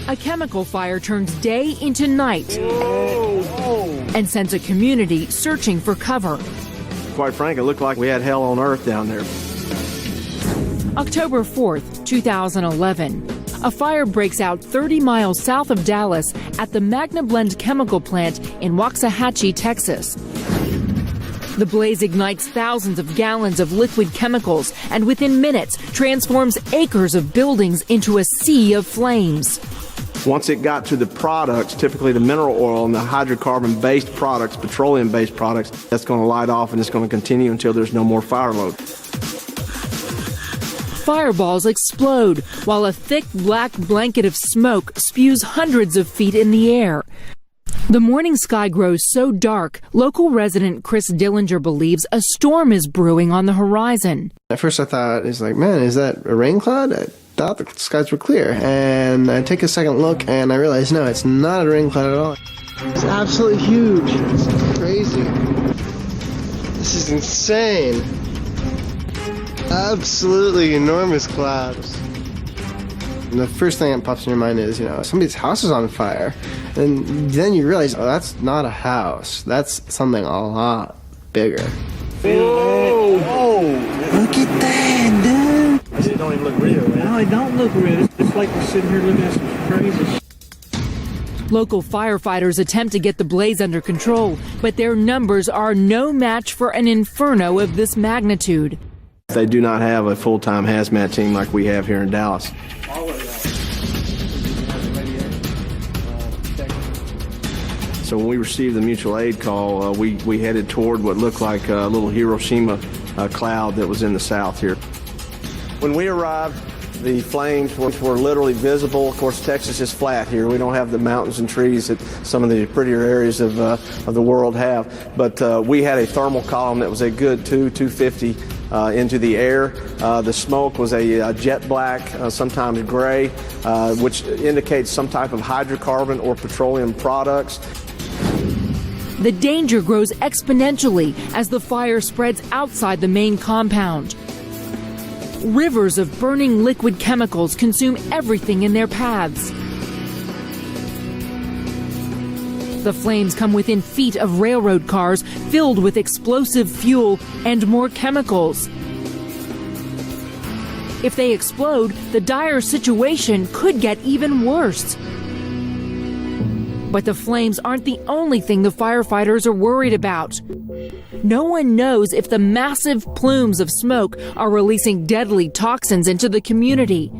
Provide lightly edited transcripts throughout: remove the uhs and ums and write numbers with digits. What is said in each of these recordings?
A chemical fire turns day into night and sends a community searching for cover. Quite frankly, it looked like we had hell on earth down there. October 4th, 2011. A fire breaks out 30 miles south of Dallas at the Magnablend chemical plant in Waxahachie, Texas. The blaze ignites thousands of gallons of liquid chemicals and within minutes transforms acres of buildings into a sea of flames. Once it got to the products, typically the mineral oil and the hydrocarbon-based products, petroleum-based products, that's going to light off and it's going to continue until there's no more fire load. Fireballs explode while a thick black blanket of smoke spews hundreds of feet in the air. The morning sky grows so dark, local resident Chris Dillinger believes a storm is brewing on the horizon. At first I thought, man, is that a rain cloud? I thought the skies were clear. And I take a second look and I realize, no, it's not a rain cloud at all. It's absolutely huge. It's crazy. This is insane. Absolutely enormous clouds. And the first thing that pops in your mind is, somebody's house is on fire. And then you realize, oh, that's not a house. That's something a lot bigger. Whoa! Whoa! Look at that, dude! It don't even look real, man. No, it don't look real. It's like we're sitting here looking at some crazy shit. Local firefighters attempt to get the blaze under control, but their numbers are no match for an inferno of this magnitude. They do not have a full-time hazmat team like we have here in Dallas. So when we received the mutual aid call, we headed toward what looked like a little Hiroshima cloud that was in the south here. When we arrived, the flames were literally visible. Of course, Texas is flat here. We don't have the mountains and trees that some of the prettier areas of the world have. But we had a thermal column that was a good 250 into the air. The smoke was a jet black, sometimes gray, which indicates some type of hydrocarbon or petroleum products. The danger grows exponentially as the fire spreads outside the main compound. Rivers of burning liquid chemicals consume everything in their paths. The flames come within feet of railroad cars filled with explosive fuel and more chemicals. If they explode, the dire situation could get even worse. But the flames aren't the only thing the firefighters are worried about. No one knows if the massive plumes of smoke are releasing deadly toxins into the community.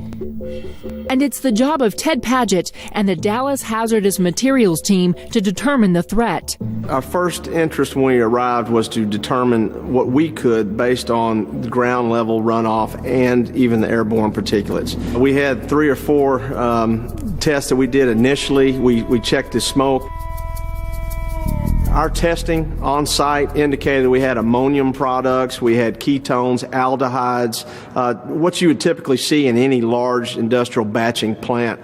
And it's the job of Ted Padgett and the Dallas Hazardous Materials team to determine the threat. Our first interest when we arrived was to determine what we could based on the ground level runoff and even the airborne particulates. We had 3 or 4 tests that we did initially. We checked the smoke. Our testing on site indicated we had ammonium products, we had ketones, aldehydes, what you would typically see in any large industrial batching plant.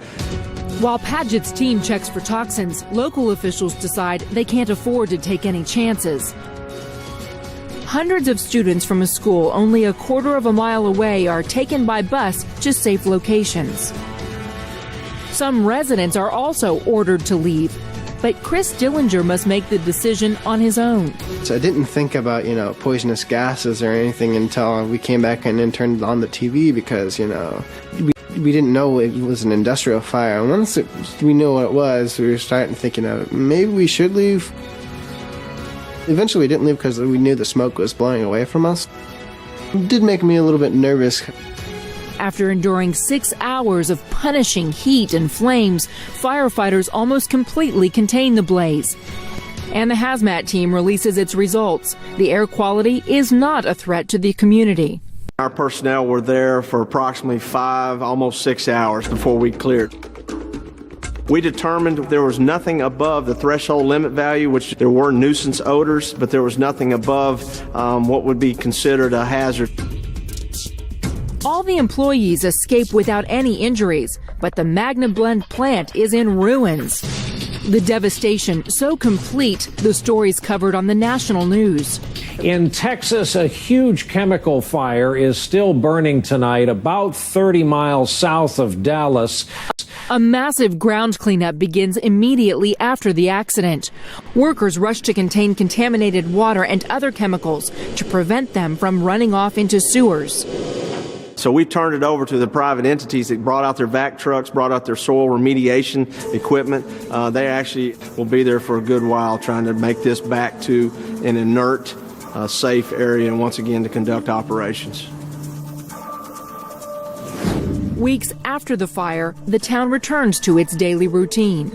While Padgett's team checks for toxins, local officials decide they can't afford to take any chances. Hundreds of students from a school only a quarter of a mile away are taken by bus to safe locations. Some residents are also ordered to leave. But Chris Dillinger must make the decision on his own. So I didn't think about, poisonous gases or anything until we came back and then turned on the TV because, we didn't know it was an industrial fire. And once we knew what it was, we were starting thinking of maybe we should leave. Eventually we didn't leave because we knew the smoke was blowing away from us. It did make me a little bit nervous. After enduring 6 hours of punishing heat and flames, firefighters almost completely contain the blaze. And the Hazmat team releases its results. The air quality is not a threat to the community. Our personnel were there for approximately 5, almost 6 hours before we cleared. We determined there was nothing above the threshold limit value, which there were nuisance odors, but there was nothing above what would be considered a hazard. All the employees escape without any injuries, but the Magnablend plant is in ruins. The devastation so complete, the story's covered on the national news. In Texas, a huge chemical fire is still burning tonight about 30 miles south of Dallas. A massive ground cleanup begins immediately after the accident. Workers rush to contain contaminated water and other chemicals to prevent them from running off into sewers. So we turned it over to the private entities that brought out their vac trucks, brought out their soil remediation equipment. They actually will be there for a good while trying to make this back to an inert, safe area, and once again to conduct operations. Weeks after the fire, the town returns to its daily routine.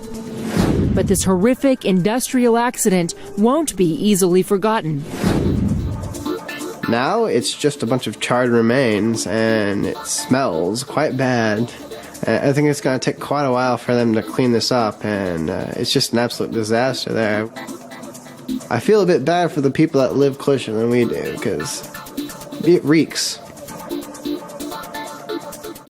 But this horrific industrial accident won't be easily forgotten. Now it's just a bunch of charred remains, and it smells quite bad. I think it's going to take quite a while for them to clean this up, and it's just an absolute disaster there. I feel a bit bad for the people that live closer than we do, because it reeks.